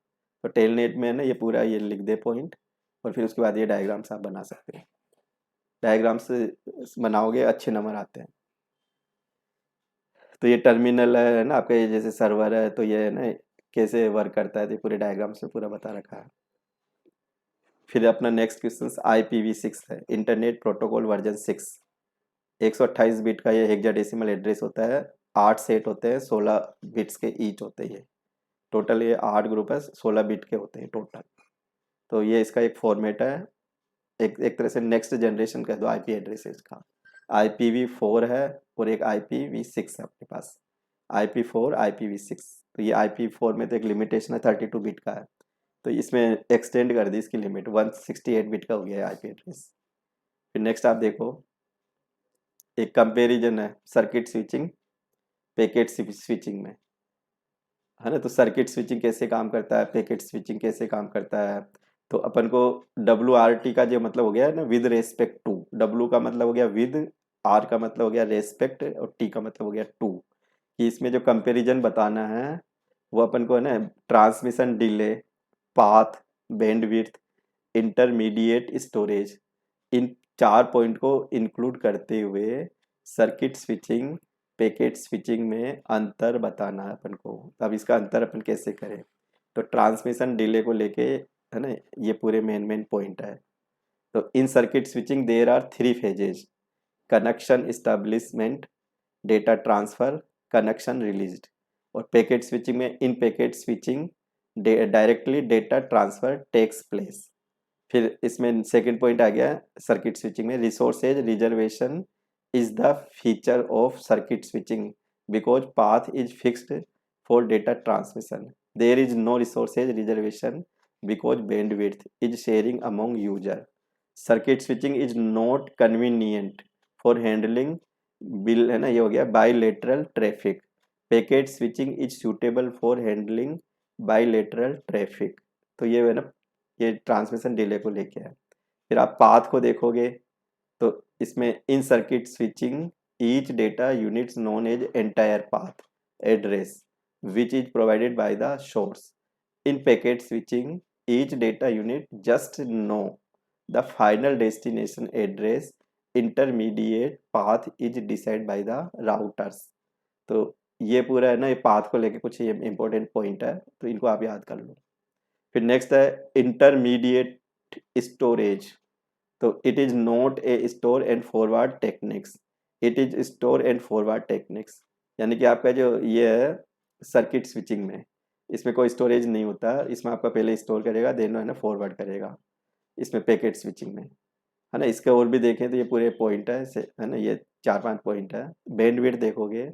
तो टेलनेट में है ना ये पूरा ये लिख दे पॉइंट, और फिर उसके बाद ये डायग्राम्स आप बना सकते हैं। डायग्राम्स बनाओगे अच्छे नंबर आते हैं। तो ये टर्मिनल है ना आपका, ये जैसे सर्वर है, तो ये है ना कैसे वर्क करता है, तो ये पूरे डायग्राम्स में पूरा बता रखा है। फिर अपना नेक्स्ट क्वेश्चन IPv6 है, इंटरनेट प्रोटोकॉल वर्जन 6। 128 बिट का ये हेक्साडेसिमल एड्रेस होता है, 8 सेट होते हैं, 16 बिट्स के ईच होते हैं। टोटल ये 8 ग्रुप है, 16 बिट के होते हैं टोटल। तो ये इसका एक फॉर्मेट है, एक तरह से नेक्स्ट जनरेशन कह दो आईपी एड्रेसेस का। IPv4 है और एक IPv6 है अपने पास, IP4 IPv6। तो ये IP4 में तो एक लिमिटेशन है 32 बिट का है, तो इसमें एक्सटेंड कर दी इसकी लिमिट, 168 बिट का हो गया है आईपी एड्रेस। फिर नेक्स्ट आप देखो एक कंपेरिजन है सर्किट स्विचिंग पैकेट स्विचिंग में, है ना। तो सर्किट स्विचिंग कैसे काम करता है, पैकेट स्विचिंग कैसे काम करता है। तो अपन को WRT का जो मतलब हो गया है ना, विद रेस्पेक्ट टू। W का मतलब हो गया विद, R का मतलब हो गया रेस्पेक्ट, और T का मतलब हो गया टू। कि इसमें जो कंपैरिजन बताना है वो अपन को है ना transmission delay, path, bandwidth, intermediate storage, इन 4 पॉइंट को इंक्लूड करते हुए सर्किट स्विचिंग पैकेट स्विचिंग में अंतर बताना है अपन को। अब इसका अंतर अपन कैसे करें, तो ट्रांसमिशन डिले को लेके है ना, ये पूरे मेन पॉइंट है। तो in circuit switching there are 3 phases, connection establishment, data transfer, connection released. और पैकेट स्विचिंग में in packet switching directly data transfer takes place. फिर इसमें सेकंड पॉइंट आ गया सर्किट स्विचिंग में, resources reservation is the feature of circuit switching because path is fixed for data transmission. There is no resources reservation because bandwidth is sharing among user. Circuit switching is not convenient for handling bill, है ना, ये हो गया bilateral traffic. Packet switching is suitable for handling bilateral traffic. तो ये है ना ये ट्रांसमिशन डिले को लेके है। फिर आप पाथ को देखोगे तो इसमें in circuit switching each data units known as entire path address which is provided by the source. In packet switching each data unit just know the final destination address, intermediate path is decide by the routers. तो ये पूरा है ना ये path को लेके कुछ ये इंपॉर्टेंट पॉइंट है, तो इनको आप याद कर लो। फिर नेक्स्ट है इंटरमीडिएट स्टोरेज। तो it is not a store and forward techniques, it is store and forward techniques. यानी कि आपका जो ये है सर्किट स्विचिंग में इसमें कोई स्टोरेज नहीं होता, इसमें आपका पहले स्टोर करेगा देन है ना फॉरवर्ड करेगा, इसमें पैकेट स्विचिंग में, है ना। इसके और भी देखें तो ये पूरे पॉइंट है ना, ये 4-5 पॉइंट है। बैंडविड्थ देखोगे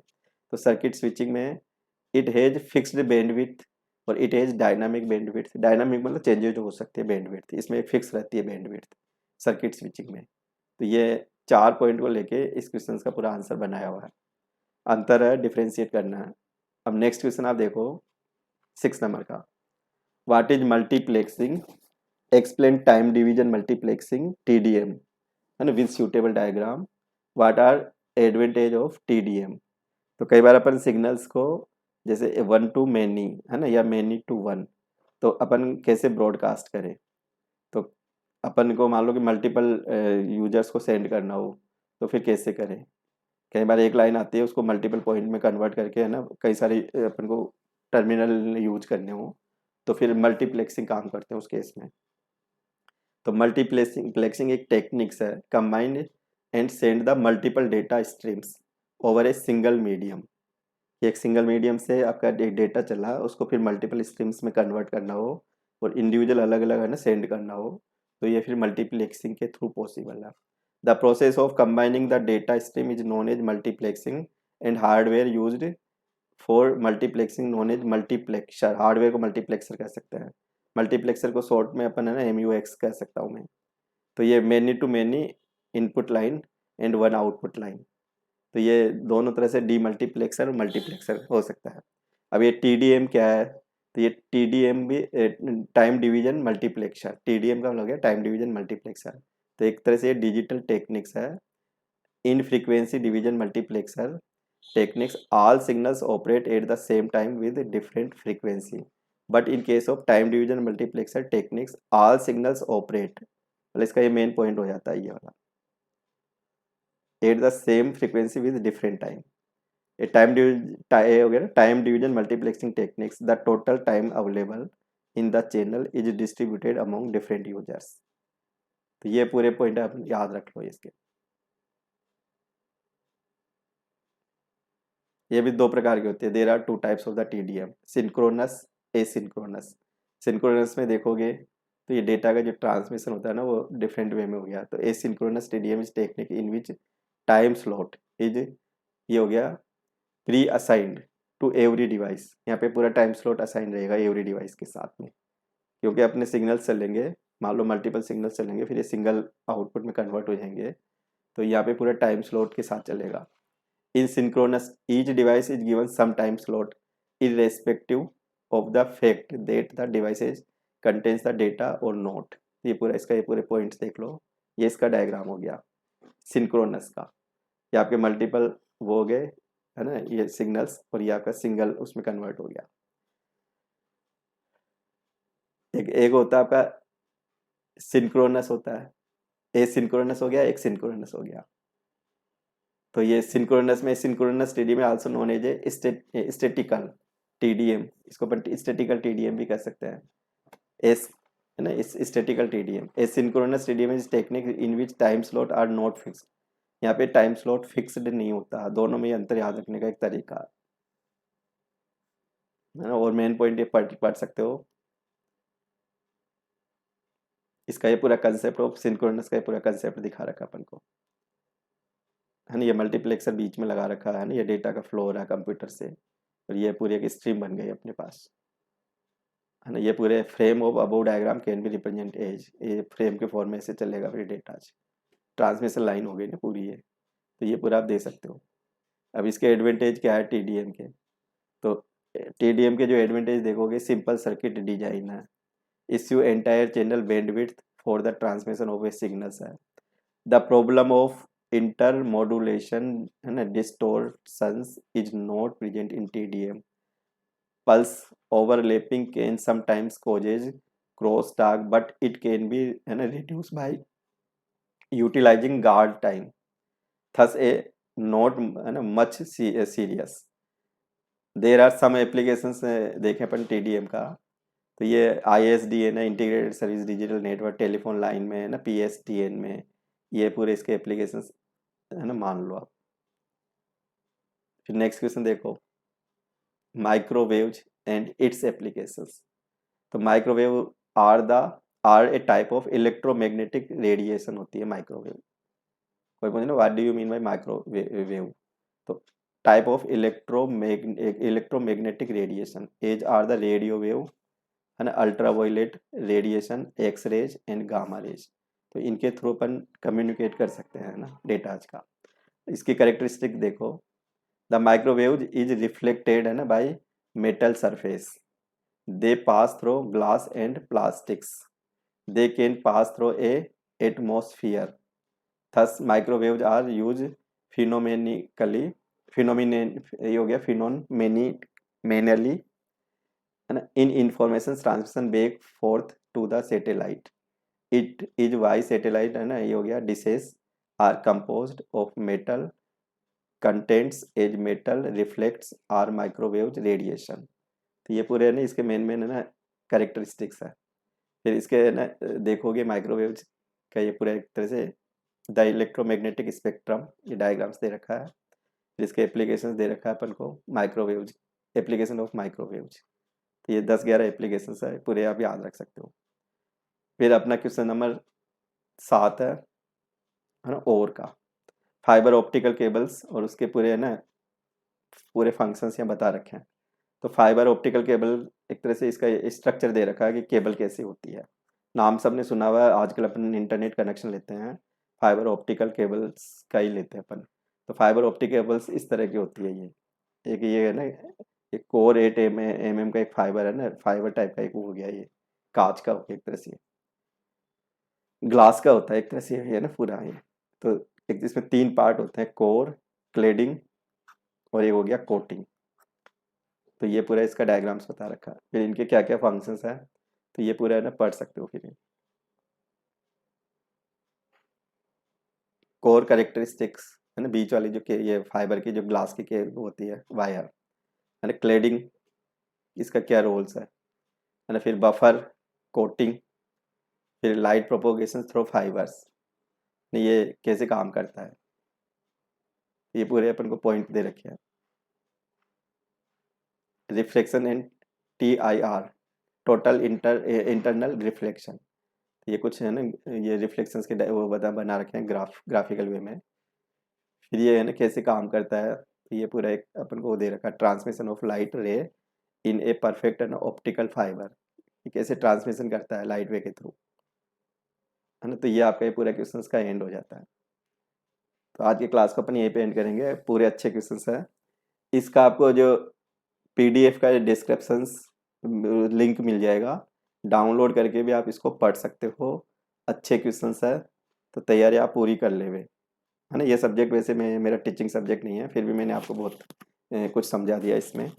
तो सर्किट स्विचिंग में इट हैज फिक्स्ड बैंडविड्थ और it has dynamic bandwidth. Dynamic मतलब चेंजेज हो सकते हैं बैंडविड्थ, इसमें फिक्स रहती है बैंडविड्थ सर्किट स्विचिंग में। तो ये 4 पॉइंट को लेके इस क्वेश्चन का पूरा आंसर बनाया हुआ है। अंतर है, डिफ्रेंशिएट करना है। अब नेक्स्ट क्वेश्चन आप देखो 6 नंबर का, what is multiplexing, explain time division multiplexing TDM, है ना, with suitable diagram. What are advantage of TDM। तो कई बार अपन सिग्नल्स को जैसे 1 to many, है ना, या many to 1, तो अपन कैसे ब्रॉडकास्ट करें। तो अपन को मान लो कि मल्टीपल यूजर्स को सेंड करना हो तो फिर कैसे करें। कई बार एक लाइन आती है, उसको मल्टीपल पॉइंट में कन्वर्ट करके, है ना, कई सारी अपन को टर्मिनल यूज करने हो, तो फिर मल्टीप्लेक्सिंग काम करते हैं उस केस में। तो मल्टीप्लेक्सिंग प्लेक्सिंग एक टेक्निक्स है, combined and send the multiple data streams over a single medium. एक सिंगल मीडियम से आपका डेटा चला, उसको फिर मल्टीपल स्ट्रीम्स में कन्वर्ट करना हो और इंडिविजुअल अलग अलग, है ना, सेंड करना हो, तो ये फिर मल्टीप्लेक्सिंग के थ्रू पॉसिबल है। The process of combining the data stream is known as multiplexing and hardware used for multiplexing known as multiplexer. Hardware को मल्टीप्लेक्सर कह सकते हैं। मल्टीप्लेक्सर को शॉर्ट में अपन, है ना, MUX कह सकता हूँ मैं। तो ये many to many input line and one output line, तो ये दोनों तरह से डीमल्टीप्लेक्सर और मल्टीप्लेक्सर हो सकता है। अब ये TDM क्या है, तो ये TDM भी टाइम डिवीजन मल्टीप्लेक्सर, TDM का मतलब क्या, टाइम डिवीजन मल्टीप्लेक्सर। तो एक तरह से ये डिजिटल टेक्निक्स है, in frequency division multiplexer techniques, all signals operate at the same time with different frequency, but in case of time division multiplexer techniques all signals operate, मतलब इसका ये main point हो जाता है ये वाला, at the same frequency with different time. ए ये हो गया ना, time division multiplexing techniques, the total time available in the channel is distributed among different users. तो ये पूरे पॉइंट आप याद रख लो इसके। ये भी दो प्रकार की होती है, there are two types of the TDM, synchronous, asynchronous. Synchronous में देखोगे तो ये डेटा का जो ट्रांसमिशन होता है ना, वो डिफरेंट वे में हो गया। तो asynchronous TDM is technique in which time slot is, ये हो गया, pre assigned to every device. यहाँ पे पूरा टाइम स्लॉट असाइन रहेगा एवरी डिवाइस के साथ में, क्योंकि अपने सिग्नल्स चलेंगे, मान लो मल्टीपल सिग्नल्स चलेंगे, फिर ये सिंगल आउटपुट में कन्वर्ट हो जाएंगे, तो यहाँ पे पूरा टाइम स्लॉट के साथ चलेगा। In synchronous each device is given some time slot irrespective of the fact that the devices contains the data और नोट। ये पूरा इसका, ये पूरे पॉइंट्स देख लो, ये इसका डायग्राम हो गया सिंक्रोनस का। ये आपके मल्टीपल वो हो गए, है ना, ये सिग्नल्स, और ये आपका सिंगल उसमें कन्वर्ट हो गया। एक एक होता है आपका सिंक्रोनस होता है, एसिंक्रोनस हो गया, एक सिंक्रोनस हो गया। तो ये सिंक्रोनस में, synchronous TDM also known as a statical TDM, इसको अपन स्टैटिकल TDM भी कह सकते हैं। एस, है ना, इस statical TDM, asynchronous TDM is technique in which time slot are not fixed. यहाँ पे टाइम स्लॉट फिक्स्ड नहीं होता, दोनों में अंतर याद रखने का एक तरीका है ना। और मेन पॉइंट ये पढ़ सकते हो, इसका ये पूरा कंसेप्ट ऑफ सिंक्रोनस का ये पूरा कंसेप्ट दिखा रखा अपन को, है ना। ये मल्टीप्लेक्सर बीच में लगा रखा है ना, ये डेटा का फ्लो हो रहा है कंप्यूटर से, और ये पूरी एक स्ट्रीम बन गई अपने पास, है ना। ये पूरे frame of above diagram can be represent as, ये फ्रेम के फॉर्म में से चलेगा फिर डेटा, ट्रांसमिशन लाइन हो गई ना पूरी ये। तो ये पूरा आप दे सकते हो। अब इसके एडवांटेज क्या है TDM के, तो TDM के जो एडवांटेज देखोगे, सिंपल सर्किट डिजाइन है, issue entire channel bandwidth for the transmission of a signals है। द प्रॉब्लम ऑफ इंटरमोडुलेशन, है ना, distortions is not present in TDM। Pulse overlapping can sometimes causes cross talk, but it can be, है ना, reduce by utilizing guard time, thus a not, है ना, much serious. There are some applications देखें अपन TDM का, तो ये ISDN है, integrated service digital network, telephone line में, है ना, PSTN में, ये पूरे इसके एप्लीकेशंस, है ना, मान लो आप। फिर नेक्स्ट क्वेश्चन देखो, माइक्रोवेव्स एंड इट्स एप्लीकेशंस। तो microwave are the are a type of electromagnetic radiation होती है माइक्रोवेव। कोई पूछे ना what do you mean by microwave, तो type of electromagnetic radiation, as are the radio wave, है ना, ultraviolet radiation, X rays and gamma rays. तो इनके थ्रू अपन कम्युनिकेट कर सकते हैं ना डेटा का। इसकी कैरेक्टरिस्टिक देखो, द माइक्रोवेव इज रिफ्लेक्टेड, है ना, by metal surface, they pass through glass and plastics, they can pass through a atmosphere, thus microwaves are use phenomenally, phenomenon, ये हो गया फिनोमेनिकली, है ना, in information transmission back forth to the satellite. It is why satellite, है ना, ये हो गया, dishes are composed of metal contents as metal reflects are microwave radiation. तो ये पूरे है ना इसके मेन मेन है ना कैरेक्टरिस्टिक्स है। फिर इसके है ना देखोगे माइक्रोवेव का ये पूरा एक तरह से द इलेक्ट्रोमैग्नेटिक स्पेक्ट्रम, ये डायग्राम्स दे रखा है। फिर इसके एप्लीकेशंस दे रखा है अपन को, माइक्रोवेव एप्लीकेशन ऑफ माइक्रोवेव। तो ये 10-11 एप्लीकेशंस है, पूरे आप याद रख सकते हो। फिर अपना क्वेश्चन नंबर 7 है ना ओर का, फाइबर ऑप्टिकल केबल्स और उसके पूरे है ना पूरे फंक्शंस यहाँ बता रखे हैं। तो फाइबर ऑप्टिकल केबल एक तरह से इसका स्ट्रक्चर दे रखा है कि केबल कैसे होती है। नाम सबने सुना हुआ है, आजकल अपन इंटरनेट कनेक्शन लेते हैं फाइबर ऑप्टिकल केबल्स का ही लेते हैं अपन। तो फाइबर ऑप्टिक केबल्स इस तरह की होती है। ये एक ये है ना एक कोर 8 mm का एक फाइबर है ना, फाइबर टाइप का एक हो गया, ये कांच का एक तरह से ग्लास का होता है एक तरह से, है ना पूरा ये। तो एक इसमें 3 पार्ट होते हैं, कोर, क्लेडिंग और एक हो गया कोटिंग। तो ये पूरा इसका डायग्राम्स बता रखा है। फिर इनके क्या क्या फंक्शंस हैं तो ये पूरा है ना पढ़ सकते हो। फिर कोर कैरेक्टरिस्टिक्स है ना, बीच वाली जो के ये फाइबर की जो ग्लास की के होती है वायर है ना, क्लेडिंग इसका क्या रोल्स है ना, फिर बफर, कोटिंग, फिर लाइट प्रोपोगेशन थ्रू फाइबर्स, ये कैसे काम करता है, ये पूरे अपन को पॉइंट दे रखे हैं। Reflection and TIR, total internal reflection, ये कुछ है ना, ये रिफ्लेक्शंस के वो बना रखे हैं ग्राफिकल वे में। फिर ये है ना कैसे काम करता है, तो ये पूरा एक अपन को दे रखा है, ट्रांसमिशन ऑफ लाइट रे इन a perfect and optical fibre, ये कैसे ट्रांसमिशन करता है लाइट वे के थ्रू, है ना। तो ये आपका ये पूरा क्वेश्चंस का एंड हो जाता है। तो आज की क्लास को अपन यहीं पे एंड करेंगे, पूरे अच्छे क्वेश्चंस हैं। इसका आपको जो PDF का डिस्क्रिप्शंस लिंक मिल जाएगा, डाउनलोड करके भी आप इसको पढ़ सकते हो। अच्छे क्वेश्चंस है, तो तैयारी आप पूरी कर लेवे, है ना। ये सब्जेक्ट वैसे मैं मेरा टीचिंग सब्जेक्ट नहीं है, फिर भी मैंने आपको बहुत कुछ समझा दिया इसमें।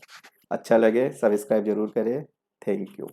अच्छा लगे सब्सक्राइब जरूर करें। Thank you.